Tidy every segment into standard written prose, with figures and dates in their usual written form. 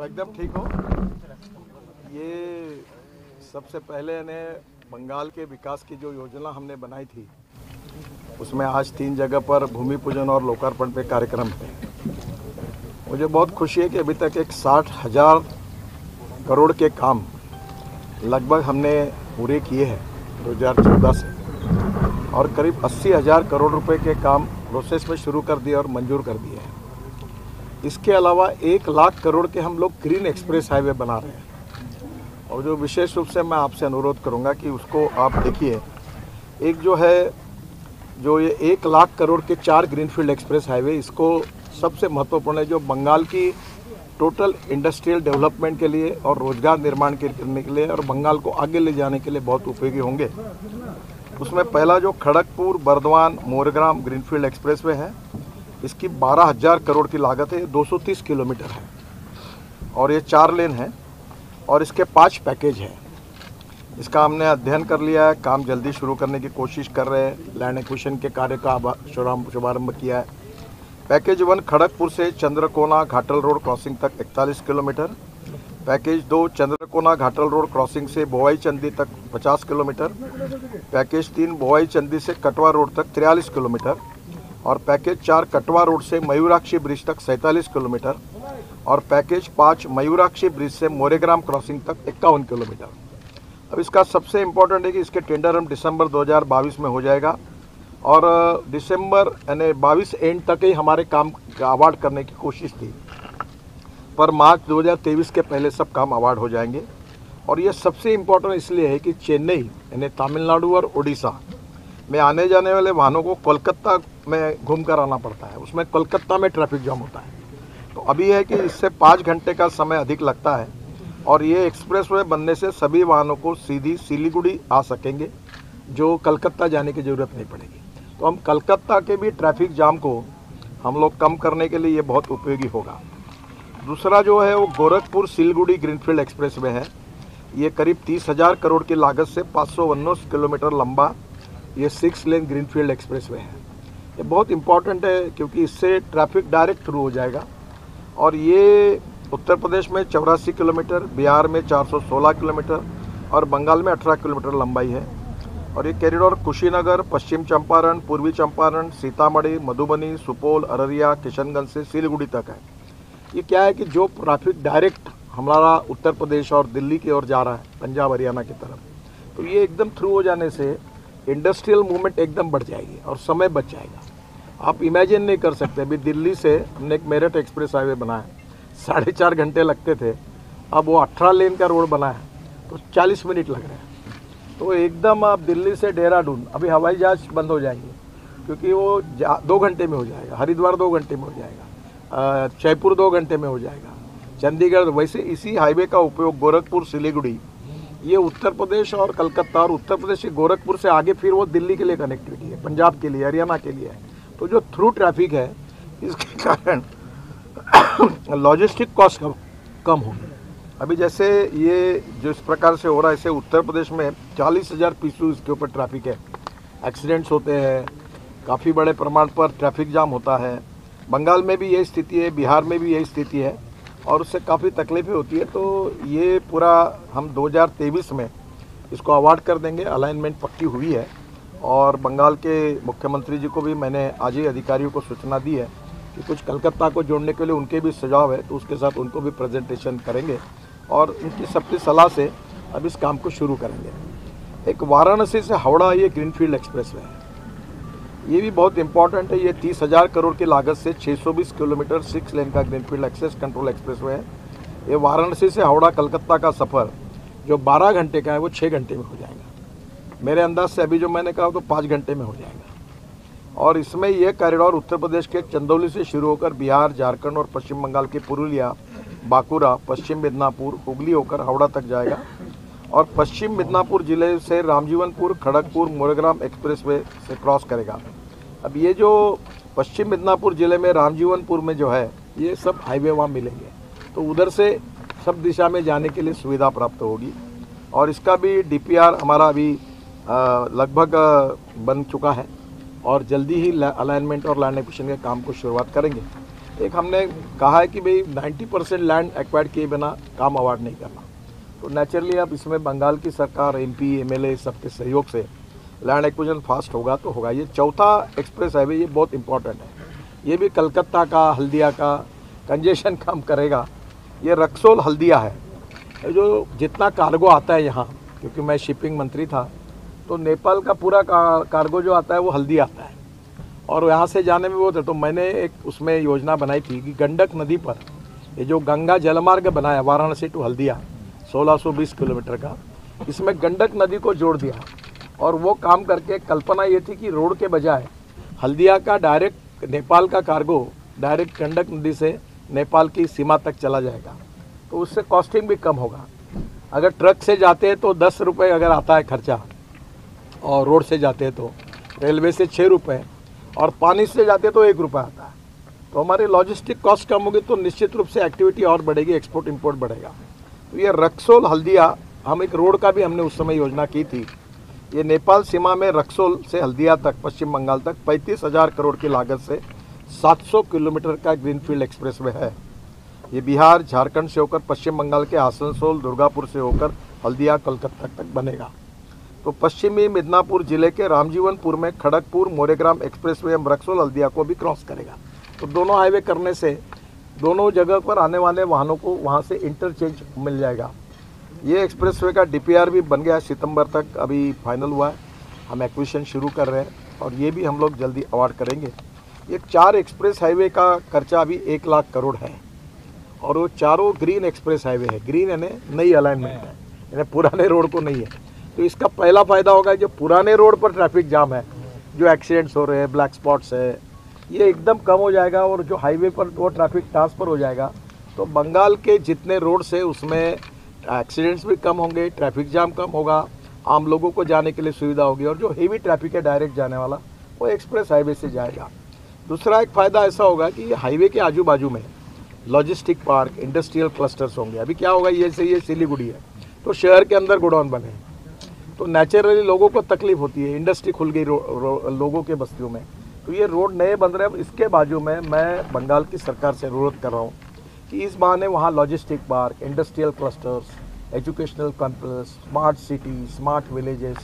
एकदम ठीक हो। ये सबसे पहले ने बंगाल के विकास की जो योजना हमने बनाई थी उसमें आज 3 जगह पर भूमि पूजन और लोकार्पण पे कार्यक्रम है। मुझे बहुत खुशी है कि अभी तक एक 60,000 करोड़ के काम लगभग हमने पूरे किए हैं 2014 से, और करीब 80,000 करोड़ रुपए के काम प्रोसेस में शुरू कर दिए और मंजूर कर दिए हैं। इसके अलावा 1 लाख करोड़ के हम लोग ग्रीन एक्सप्रेस हाईवे बना रहे हैं, और जो विशेष रूप से मैं आपसे अनुरोध करूंगा कि उसको आप देखिए। एक जो है जो ये 1 लाख करोड़ के 4 ग्रीनफील्ड एक्सप्रेस हाईवे, इसको सबसे महत्वपूर्ण है जो बंगाल की टोटल इंडस्ट्रियल डेवलपमेंट के लिए और रोजगार निर्माण करने के लिए और बंगाल को आगे ले जाने के लिए बहुत उपयोगी होंगे। उसमें पहला जो खड़गपुर बर्दवान मोरग्राम ग्रीनफील्ड एक्सप्रेसवे है, इसकी 12,000 करोड़ की लागत है। 230 किलोमीटर है और ये 4 लेन है और इसके 5 पैकेज हैं। इसका हमने अध्ययन कर लिया है, काम जल्दी शुरू करने की कोशिश कर रहे हैं। लैंड एक्विजिशन के कार्य का शुभारंभ किया है। पैकेज 1 खड़गपुर से चंद्रकोना घाटल रोड क्रॉसिंग तक 41 kilometre. Package 2 Chandrakona Ghatal road crossing से बोवाई चंदी तक 50 किलोमीटर। पैकेज 3 बोवाई चंदी से कटवा रोड तक 43 किलोमीटर और पैकेज 4 कटवा रोड से मयूराक्षी ब्रिज तक 47 किलोमीटर और पैकेज 5 मयूराक्षी ब्रिज से मोरेग्राम क्रॉसिंग तक 51 किलोमीटर। अब इसका सबसे इम्पोर्टेंट है कि इसके टेंडर हम दिसंबर 2022 में हो जाएगा और दिसंबर यानी 22 एंड तक ही हमारे काम का अवार्ड करने की कोशिश थी, पर मार्च 2023 के पहले सब काम अवार्ड हो जाएंगे। और ये सबसे इम्पोर्टेंट इसलिए है कि चेन्नई यानी तमिलनाडु और उड़ीसा में आने जाने वाले वाहनों को कोलकाता में घूम कर आना पड़ता है। उसमें कोलकाता में ट्रैफिक जाम होता है। तो अभी है कि इससे 5 घंटे का समय अधिक लगता है और ये एक्सप्रेसवे बनने से सभी वाहनों को सीधी सिलीगुड़ी आ सकेंगे, जो कलकत्ता जाने की ज़रूरत नहीं पड़ेगी। तो हम कलकत्ता के भी ट्रैफिक जाम को हम लोग कम करने के लिए ये बहुत उपयोगी होगा। दूसरा जो है वो गोरखपुर सिलीगुड़ी ग्रीनफील्ड एक्सप्रेसवे है। ये करीब 30,000 करोड़ की लागत से 519 किलोमीटर लंबा ये 6 लेन ग्रीनफील्ड एक्सप्रेसवे है। ये बहुत इम्पॉर्टेंट है क्योंकि इससे ट्रैफिक डायरेक्ट थ्रू हो जाएगा और ये उत्तर प्रदेश में 84 किलोमीटर, बिहार में 416 किलोमीटर और बंगाल में 18 किलोमीटर लंबाई है। और ये कॉरिडोर कुशीनगर, पश्चिम चंपारण, पूर्वी चंपारण, सीतामढ़ी, मधुबनी, सुपौल, अररिया, किशनगंज से सिलीगुड़ी तक है। ये क्या है कि जो ट्रैफिक डायरेक्ट हमारा उत्तर प्रदेश और दिल्ली की ओर जा रहा है, पंजाब हरियाणा की तरफ, तो ये एकदम थ्रू हो जाने से इंडस्ट्रियल मूवमेंट एकदम बढ़ जाएगी और समय बच जाएगा। आप इमेजिन नहीं कर सकते, अभी दिल्ली से हमने एक मेरठ एक्सप्रेस हाईवे बनाया, 4.5 घंटे लगते थे, अब वो 18 लेन का रोड बना है तो 40 मिनट लग रहे हैं। तो एकदम आप दिल्ली से देहरादून, अभी हवाई जहाज बंद हो जाएंगे क्योंकि वो 2 घंटे में हो जाएगा, हरिद्वार 2 घंटे में हो जाएगा, जयपुर 2 घंटे में हो जाएगा, चंडीगढ़। वैसे इसी हाईवे का उपयोग गोरखपुर सिलीगुड़ी, ये उत्तर प्रदेश और कलकत्ता, और उत्तर प्रदेश के गोरखपुर से आगे फिर वो दिल्ली के लिए कनेक्टिविटी है, पंजाब के लिए, हरियाणा के लिए है। तो जो थ्रू ट्रैफिक है इसके कारण लॉजिस्टिक कॉस्ट कम होगी। अभी जैसे ये जो इस प्रकार से हो रहा है, इसे उत्तर प्रदेश में 40,000 पीसू इसके ऊपर ट्रैफिक है, एक्सीडेंट्स होते हैं, काफ़ी बड़े प्रमाण पर ट्रैफिक जाम होता है। बंगाल में भी यही स्थिति है, बिहार में भी यही स्थिति है और उससे काफ़ी तकलीफें होती है। तो ये पूरा हम 2023 में इसको अवार्ड कर देंगे, अलाइनमेंट पक्की हुई है और बंगाल के मुख्यमंत्री जी को भी मैंने आज ही अधिकारियों को सूचना दी है कि कुछ कलकत्ता को जोड़ने के लिए उनके भी सुझाव है, तो उसके साथ उनको भी प्रेजेंटेशन करेंगे और उनकी सबकी सलाह से अब इस काम को शुरू करेंगे। एक वाराणसी से हावड़ा ये ग्रीनफील्ड एक्सप्रेसवे है, ये भी बहुत इंपॉर्टेंट है। ये 30,000 करोड़ की लागत से 620 किलोमीटर 6 लेन का ग्रीनफील्ड एक्सेस कंट्रोल एक्सप्रेसवे है। ये वाराणसी से हावड़ा कलकत्ता का सफ़र जो 12 घंटे का है वो 6 घंटे में हो जाएगा। मेरे अंदाज से अभी जो मैंने कहा तो 5 घंटे में हो जाएगा। और इसमें यह कॉरिडोर उत्तर प्रदेश के चंदौली से शुरू होकर बिहार, झारखंड और पश्चिम बंगाल के पुरुलिया, बांकुरा, पश्चिम मिदनापुर, हुगली होकर हावड़ा तक जाएगा और पश्चिम मिदनापुर जिले से रामजीवनपुर, खड़गपुर, मोरेग्राम एक्सप्रेसवे से क्रॉस करेगा। अब ये जो पश्चिम मिदनापुर जिले में रामजीवनपुर में जो है, ये सब हाईवे वहाँ मिलेंगे, तो उधर से सब दिशा में जाने के लिए सुविधा प्राप्त होगी। और इसका भी DPR हमारा अभी लगभग बन चुका है और जल्दी ही अलाइनमेंट और लैंड एक्विजिशन के काम को शुरुआत करेंगे। एक हमने कहा है कि भाई 90% लैंड एक्वायर्ड किए बिना काम अवार्ड नहीं करना। तो नेचुरली अब इसमें बंगाल की सरकार, एमपी, एमएलए सबके सहयोग से लैंड एक्विजिशन फास्ट होगा तो होगा। ये चौथा एक्सप्रेस हाईवे ये बहुत इंपॉर्टेंट है। ये भी कलकत्ता का, हल्दिया का कंजेशन कम करेगा। ये रक्सौल हल्दिया है जो जितना कार्गो आता है यहाँ, क्योंकि मैं शिपिंग मंत्री था तो नेपाल का पूरा कार्गो जो आता है वो हल्दिया आता है और यहाँ से जाने में बहुत है। तो मैंने एक उसमें योजना बनाई थी कि गंडक नदी पर ये जो गंगा जलमार्ग बनाया वाराणसी टू हल्दिया 1620 किलोमीटर का, इसमें गंडक नदी को जोड़ दिया और वो काम करके कल्पना ये थी कि रोड के बजाय हल्दिया का डायरेक्ट नेपाल का कार्गो डायरेक्ट गंडक नदी से नेपाल की सीमा तक चला जाएगा। तो उससे कॉस्टिंग भी कम होगा। अगर ट्रक से जाते हैं तो 10 रुपये अगर आता है खर्चा और रोड से जाते हैं तो, रेलवे से 6 रुपये और पानी से जाते हैं तो 1 रुपया आता है। तो हमारी लॉजिस्टिक कॉस्ट कम होगी तो निश्चित रूप से एक्टिविटी और बढ़ेगी, एक्सपोर्ट इंपोर्ट बढ़ेगा। तो ये रक्सौल हल्दिया हम एक रोड का भी हमने उस समय योजना की थी। ये नेपाल सीमा में रक्सौल से हल्दिया तक पश्चिम बंगाल तक 35,000 करोड़ की लागत से 700 किलोमीटर का ग्रीनफील्ड एक्सप्रेसवे है। ये बिहार, झारखंड से होकर पश्चिम बंगाल के आसनसोल, दुर्गापुर से होकर हल्दिया, कोलकाता तक बनेगा। तो पश्चिमी मिदनापुर जिले के रामजीवनपुर में खड़गपुर मोरेग्राम एक्सप्रेसवे हम रक्सौल हल्दिया को भी क्रॉस करेगा। तो दोनों हाईवे करने से दोनों जगह पर आने वाले वाहनों को वहाँ से इंटरचेंज मिल जाएगा। ये एक्सप्रेसवे का डीपीआर भी बन गया, सितंबर तक अभी फाइनल हुआ है। हम एक्विजिशन शुरू कर रहे हैं और ये भी हम लोग जल्दी अवार्ड करेंगे। ये 4 एक्सप्रेस हाईवे का खर्चा अभी 1 लाख करोड़ है और वो चारों ग्रीन एक्सप्रेस हाईवे है। ग्रीन यानी नई अलाइनमेंट है, यानी पुराने रोड को नहीं है। तो इसका पहला फ़ायदा होगा जो पुराने रोड पर ट्रैफिक जाम है, जो एक्सीडेंट्स हो रहे हैं, ब्लैक स्पॉट्स है, ये एकदम कम हो जाएगा और जो हाईवे पर वो ट्रैफिक ट्रांसफ़र हो जाएगा। तो बंगाल के जितने रोड से उसमें एक्सीडेंट्स भी कम होंगे, ट्रैफिक जाम कम होगा, आम लोगों को जाने के लिए सुविधा होगी और जो हेवी ट्रैफिक है डायरेक्ट जाने वाला वो एक्सप्रेस हाईवे से जाएगा। दूसरा एक फ़ायदा ऐसा होगा कि ये हाईवे के आजू बाजू में लॉजिस्टिक पार्क, इंडस्ट्रियल क्लस्टर्स होंगे। अभी क्या होगा, ये सिलीगुड़ी है तो शहर के अंदर गोडाउन बने तो नेचुरली लोगों को तकलीफ होती है। इंडस्ट्री खुल गई लोगों के बस्तियों में, तो ये रोड नए बन रहे हैं। इसके बाजू में मैं बंगाल की सरकार से अनुरोध कर रहा हूँ कि इस बहाने वहाँ logistic park, industrial clusters, educational campus, smart city, smart villages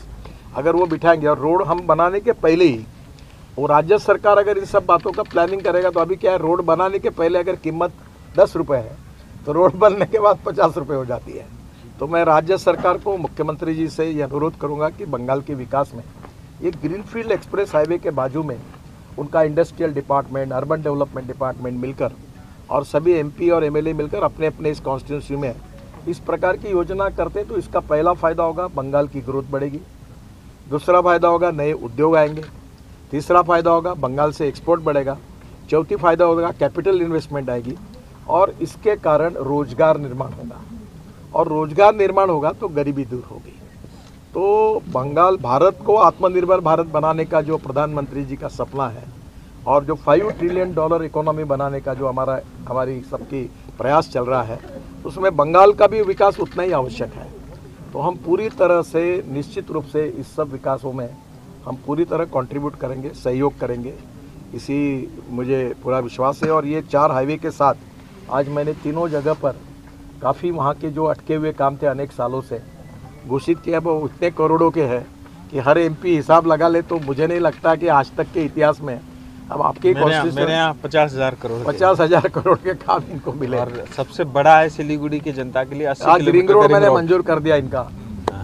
अगर वो बिठाएंगे और रोड हम बनाने के पहले ही, वो राज्य सरकार अगर इन सब बातों का प्लानिंग करेगा तो अभी क्या है, रोड बनाने के पहले अगर कीमत 10 रुपये है तो रोड बनने के बाद 50 रुपये हो जाती है। तो मैं राज्य सरकार को, मुख्यमंत्री जी से ये अनुरोध करूंगा कि बंगाल के विकास में ये ग्रीनफील्ड एक्सप्रेस हाईवे के बाजू में उनका industrial department, urban development department मिलकर और सभी एमपी और एमएलए मिलकर अपने अपने इस कॉन्स्टिट्यूंसी में इस प्रकार की योजना करते तो इसका पहला फ़ायदा होगा बंगाल की ग्रोथ बढ़ेगी। दूसरा फ़ायदा होगा नए उद्योग आएंगे। तीसरा फ़ायदा होगा बंगाल से एक्सपोर्ट बढ़ेगा। चौथी फ़ायदा होगा कैपिटल इन्वेस्टमेंट आएगी और इसके कारण रोजगार निर्माण होगा और रोजगार निर्माण होगा तो गरीबी दूर होगी। तो बंगाल भारत को आत्मनिर्भर भारत बनाने का जो प्रधानमंत्री जी का सपना है और जो $5 ट्रिलियन इकोनॉमी बनाने का जो हमारी सबकी प्रयास चल रहा है, उसमें बंगाल का भी विकास उतना ही आवश्यक है। तो हम पूरी तरह से निश्चित रूप से इस सब विकासों में हम पूरी तरह कंट्रीब्यूट करेंगे, सहयोग करेंगे, इसी मुझे पूरा विश्वास है। और ये 4 हाईवे के साथ आज मैंने तीनों जगह पर काफ़ी वहाँ के जो अटके हुए काम थे अनेक सालों से घोषित किया, वो इतने करोड़ों के हैं कि हर एमपी हिसाब लगा ले तो मुझे नहीं लगता कि आज तक के इतिहास में अब आपके मेरे यहाँ 50,000 करोड़ 50,000 करोड़ के काम इनको मिले। और सबसे बड़ा है सिलीगुड़ी की जनता के लिए 80 आज रिंग रोड मैंने मंजूर कर दिया इनका,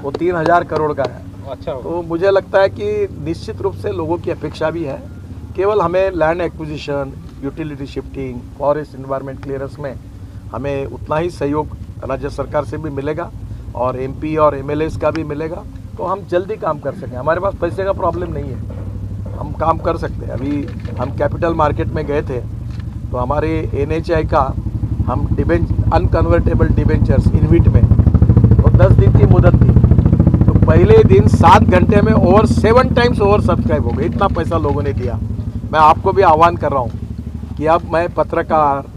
वो 3,000 करोड़ का है। अच्छा, तो मुझे लगता है कि निश्चित रूप से लोगों की अपेक्षा भी है। केवल हमें land acquisition, utility shifting, forest environment clearance में हमें उतना ही सहयोग राज्य सरकार से भी मिलेगा और एमपी और एमएलएस का भी मिलेगा। तो हम जल्दी काम कर सकें। हमारे पास पैसे का प्रॉब्लम नहीं है, हम काम कर सकते हैं। अभी हम कैपिटल मार्केट में गए थे तो हमारे NHAI का हम अनकन्वर्टेबल डिबेंचर्स इनविट में तो 10 दिन की मुदत थी, तो पहले दिन 7 घंटे में 7 टाइम्स ओवर सब्सक्राइब हो गए। इतना पैसा लोगों ने दिया। मैं आपको भी आह्वान कर रहा हूँ कि अब मैं पत्रकार,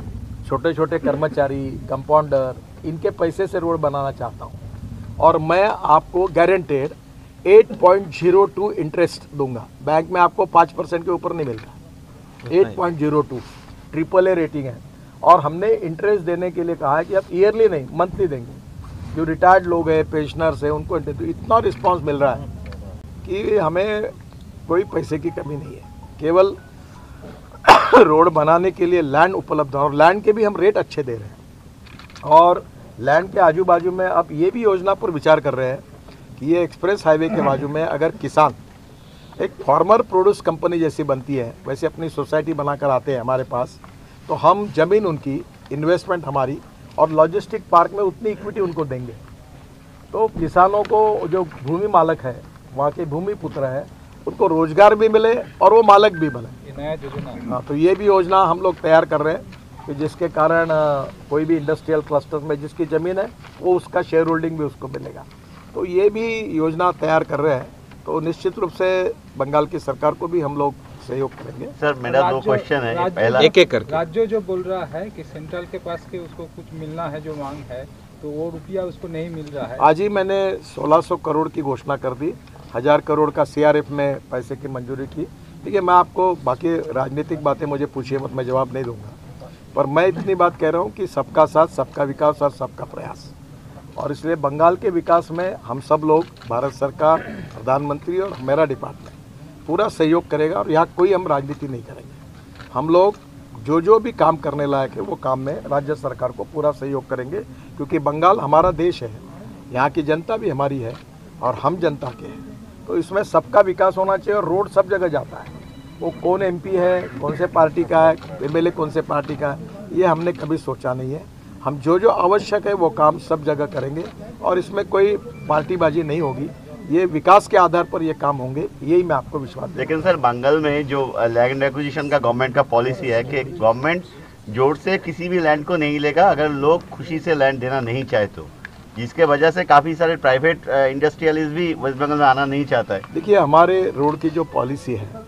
छोटे छोटे कर्मचारी, कंपाउंडर, इनके पैसे से रोड बनाना चाहता हूँ और मैं आपको गारंटेड 8.02 इंटरेस्ट दूंगा। बैंक में आपको 5% के ऊपर नहीं मिलता, 8.02। AAA रेटिंग है। और हमने इंटरेस्ट देने के लिए कहा है कि आप ईयरली नहीं मंथली देंगे। जो रिटायर्ड लोग हैं, पेंशनर्स हैं, उनको तो इतना रिस्पांस मिल रहा है कि हमें कोई पैसे की कमी नहीं है। केवल रोड बनाने के लिए लैंड उपलब्ध है और लैंड के भी हम रेट अच्छे दे रहे हैं। और लैंड के आजू बाजू में अब ये भी योजना पर विचार कर रहे हैं कि ये एक्सप्रेस हाईवे के बाजू में अगर किसान एक फार्मर प्रोड्यूस कंपनी जैसी बनती है, वैसे अपनी सोसाइटी बनाकर आते हैं हमारे पास, तो हम ज़मीन उनकी, इन्वेस्टमेंट हमारी और लॉजिस्टिक पार्क में उतनी इक्विटी उनको देंगे। तो किसानों को, जो भूमि मालक है, वहाँ के भूमि पुत्र है, उनको रोजगार भी मिले और वो मालक भी बने। नया योजना। हाँ, तो ये भी योजना हम लोग तैयार कर रहे हैं कि जिसके कारण कोई भी इंडस्ट्रियल क्लस्टर में जिसकी ज़मीन है वो उसका शेयर होल्डिंग भी उसको मिलेगा। तो ये भी योजना तैयार कर रहे हैं। तो निश्चित रूप से बंगाल की सरकार को भी हम लोग सहयोग करेंगे। सर, मेरा 2 क्वेश्चन है। पहला, एक एक करके। राज्य जो बोल रहा है कि सेंट्रल के पास के उसको कुछ मिलना है, जो मांग है, तो वो रुपया उसको नहीं मिल रहा है। आज ही मैंने 1600 करोड़ की घोषणा कर दी, 1000 करोड़ का CRF में पैसे की मंजूरी की। ठीक है, मैं आपको बाकी राजनीतिक बातें मुझे पूछिए मत, मैं जवाब नहीं दूंगा, पर मैं इतनी बात कह रहा हूँ कि सबका साथ, सबका विकास और सबका प्रयास। और इसलिए बंगाल के विकास में हम सब लोग, भारत सरकार, प्रधानमंत्री और मेरा डिपार्टमेंट पूरा सहयोग करेगा। और यहाँ कोई हम राजनीति नहीं करेंगे। हम लोग जो भी काम करने लायक है वो काम में राज्य सरकार को पूरा सहयोग करेंगे, क्योंकि बंगाल हमारा देश है, यहाँ की जनता भी हमारी है और हम जनता के हैं। तो इसमें सबका विकास होना चाहिए। और रोड सब जगह जाता है, वो कौन MP है, कौन से पार्टी का है, MLA कौन से पार्टी का है, ये हमने कभी सोचा नहीं है। हम जो आवश्यक है वो काम सब जगह करेंगे और इसमें कोई पार्टीबाजी नहीं होगी। ये विकास के आधार पर ये काम होंगे, यही मैं आपको विश्वास देता हूं। लेकिन सर, बंगाल में जो लैंड एक्विजिशन का गवर्नमेंट का पॉलिसी है कि गवर्नमेंट जोर से किसी भी लैंड को नहीं लेगा अगर लोग खुशी से लैंड देना नहीं चाहे तो, जिसके वजह से काफ़ी सारे प्राइवेट इंडस्ट्रियलिस्ट भी वेस्ट बंगाल में आना नहीं चाहता है। देखिए, हमारे रोड की जो पॉलिसी है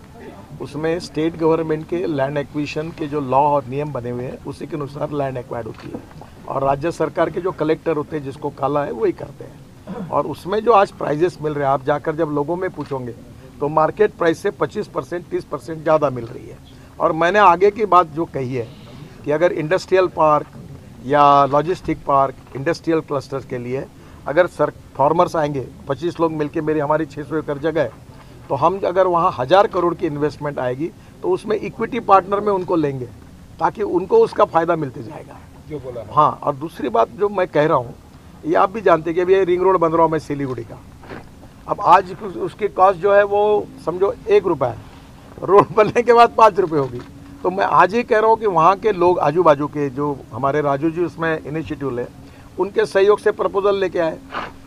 उसमें स्टेट गवर्नमेंट के लैंड एक्विजिशन के जो लॉ और नियम बने हुए हैं उसी के अनुसार लैंड एक्वायर्ड होती है। और राज्य सरकार के जो कलेक्टर होते हैं, जिसको काला है, वही करते हैं। और उसमें जो आज प्राइजेस मिल रहे हैं, आप जाकर जब लोगों में पूछोगे तो मार्केट प्राइस से 25% 30% ज़्यादा मिल रही है। और मैंने आगे की बात जो कही है कि अगर इंडस्ट्रियल पार्क या लॉजिस्टिक पार्क, इंडस्ट्रियल क्लस्टर्स के लिए अगर फार्मर्स आएंगे, 25 लोग मिलके, हमारी 600 एकड़ जगह है, तो हम अगर वहाँ 1000 करोड़ की इन्वेस्टमेंट आएगी तो उसमें इक्विटी पार्टनर में उनको लेंगे ताकि उनको उसका फ़ायदा मिलते जाएगा। जो बोला। हाँ, और दूसरी बात जो मैं कह रहा हूँ, ये आप भी जानते हैं कि अभी ये रिंग रोड बन रहा हूँ मैं सिलीगुड़ी का। अब आज उसकी कॉस्ट जो है वो समझो 1 रुपया है, रोड बनने के बाद 5 रुपये होगी। तो मैं आज ही कह रहा हूँ कि वहाँ के लोग, आजू बाजू के जो हमारे राजू जी उसमें इनिशिएटिव ले, उनके सहयोग से प्रपोजल लेके आए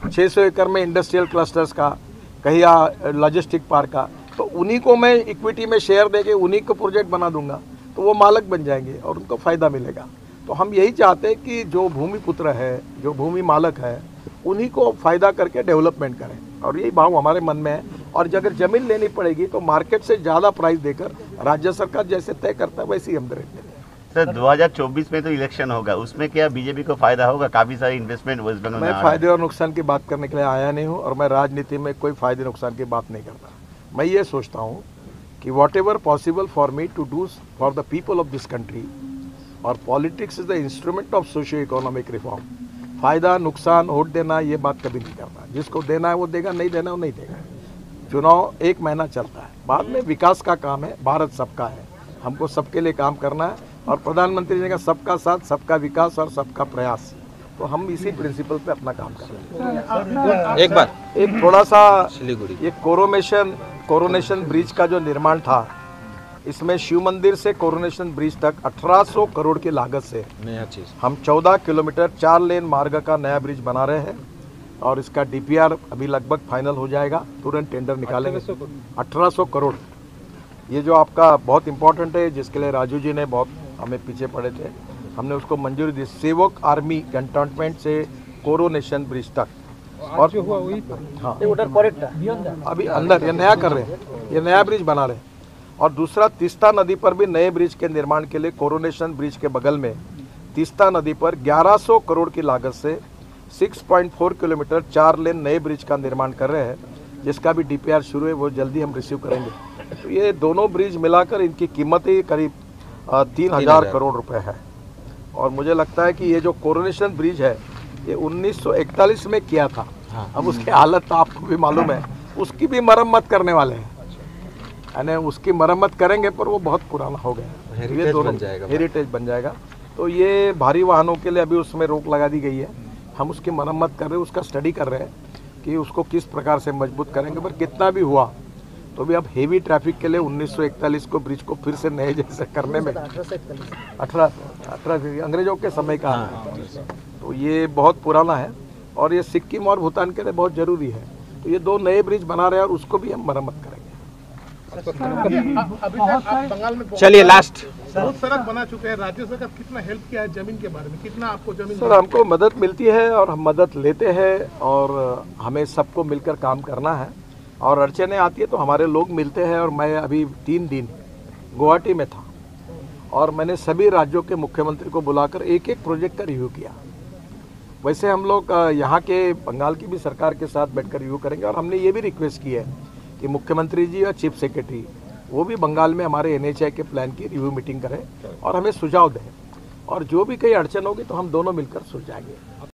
600 एकड़ में इंडस्ट्रियल क्लस्टर्स का, कहीं लॉजिस्टिक पार्क का, तो उन्हीं को मैं इक्विटी में शेयर देके उन्हीं को प्रोजेक्ट बना दूंगा, तो वो मालक बन जाएंगे और उनको फ़ायदा मिलेगा। तो हम यही चाहते हैं कि जो भूमि पुत्र है, जो भूमि मालक है, उन्हीं को फ़ायदा करके डेवलपमेंट करें, और यही भाव हमारे मन में है। और अगर ज़मीन लेनी पड़ेगी तो मार्केट से ज़्यादा प्राइस देकर राज्य सरकार जैसे तय करता है वैसे ही हम रेट देंगे। सर, 2024 में तो इलेक्शन होगा, उसमें क्या बीजेपी को फायदा होगा? काफ़ी सारी इन्वेस्टमेंट वेस्ट बंगाल में। मैं फायदे और नुकसान की बात करने के लिए आया नहीं हूँ और मैं राजनीति में कोई फायदे नुकसान की बात नहीं करता। मैं ये सोचता हूँ कि whatever possible for me to do for the people of this country, और politics is the instrument of socio economic reform. फायदा नुकसान वोट देना ये बात कभी नहीं करता। जिसको देना है वो देगा, नहीं देना वो नहीं देगा। चुनाव 1 महीना चलता है, बाद में विकास का काम है, भारत सबका है, हमको सबके लिए काम करना है। और प्रधानमंत्री जी का सबका साथ, सबका विकास और सबका प्रयास, तो हम इसी प्रिंसिपल पे अपना काम कर रहे हैं। एक बार एक थोड़ा सा सिलीगुड़ी, ये कोरोनेशन ब्रिज का जो निर्माण था, इसमें शिव मंदिर से कोरोनेशन ब्रिज तक 1800 करोड़ की लागत से नया चीज हम 14 किलोमीटर 4 लेन मार्ग का नया ब्रिज बना रहे हैं। और इसका DPR अभी लगभग फाइनल हो जाएगा, तुरंत टेंडर निकालेंगे। 1800 करोड़, ये जो आपका बहुत इंपॉर्टेंट है, जिसके लिए राजू जी ने बहुत हमें पीछे पड़े थे, हमने उसको मंजूरी दी। सेवक आर्मी कैंटोनमेंट से कोरोनेशन ब्रिज तक। और जो हुआ वही तो। हाँ, अभी अंदर ये नया कर रहे हैं, ये नया ब्रिज बना रहे हैं। और दूसरा, तीस्ता नदी पर भी नए ब्रिज के निर्माण के लिए कोरोनेशन ब्रिज के बगल में तीस्ता नदी पर 1100 करोड़ की लागत से 6.4 किलोमीटर 4 लेन नए ब्रिज का निर्माण कर रहे हैं, जिसका भी DPR शुरू है, वो जल्दी हम रिसीव करेंगे। तो ये दोनों ब्रिज मिलाकर इनकी कीमत ही करीब 3,000 करोड़ रुपए है। और मुझे लगता है कि ये जो कोरोनेशन ब्रिज है ये 1941 में किया था। अब उसकी हालत तो आपको भी मालूम है, उसकी भी मरम्मत करने वाले हैं, यानी उसकी मरम्मत करेंगे पर वो बहुत पुराना हो गया, हेरिटेज बन जाएगा। हेरिटेज बन जाएगा। तो ये भारी वाहनों के लिए अभी उसमें रोक लगा दी गई है, हम उसकी मरम्मत कर रहे हैं, उसका स्टडी कर रहे हैं कि उसको किस प्रकार से मजबूत करेंगे। पर कितना भी हुआ तो भी अब हेवी ट्रैफिक के लिए 1941 को ब्रिज को फिर से नए जैसे करने में 18 अंग्रेजों के समय का है, तो ये बहुत पुराना है और ये सिक्किम और भूटान के लिए बहुत ज़रूरी है। तो ये 2 नए ब्रिज बना रहे हैं और उसको भी हम मरम्मत करेंगे। अभी तक आप बंगाल में चलिए लास्ट बहुत सड़क बना चुके हैं, राज्य सरकार कितना हेल्प किया है जमीन के बारे में, कितना आपको जमीन? सर हमको मदद मिलती है और हम मदद लेते हैं और हमें सबको मिलकर काम करना है। और अड़चने आती है तो हमारे लोग मिलते हैं। और मैं अभी 3 दिन गुवाहाटी में था और मैंने सभी राज्यों के मुख्यमंत्री को बुलाकर एक एक प्रोजेक्ट का रिव्यू किया। वैसे हम लोग यहाँ के बंगाल की भी सरकार के साथ बैठकर रिव्यू करेंगे। और हमने ये भी रिक्वेस्ट की है कि मुख्यमंत्री जी और चीफ सेक्रेटरी वो भी बंगाल में हमारे NHI के प्लान की रिव्यू मीटिंग करें और हमें सुझाव दें, और जो भी कहीं अड़चन होगी तो हम दोनों मिलकर सुलझाएंगे।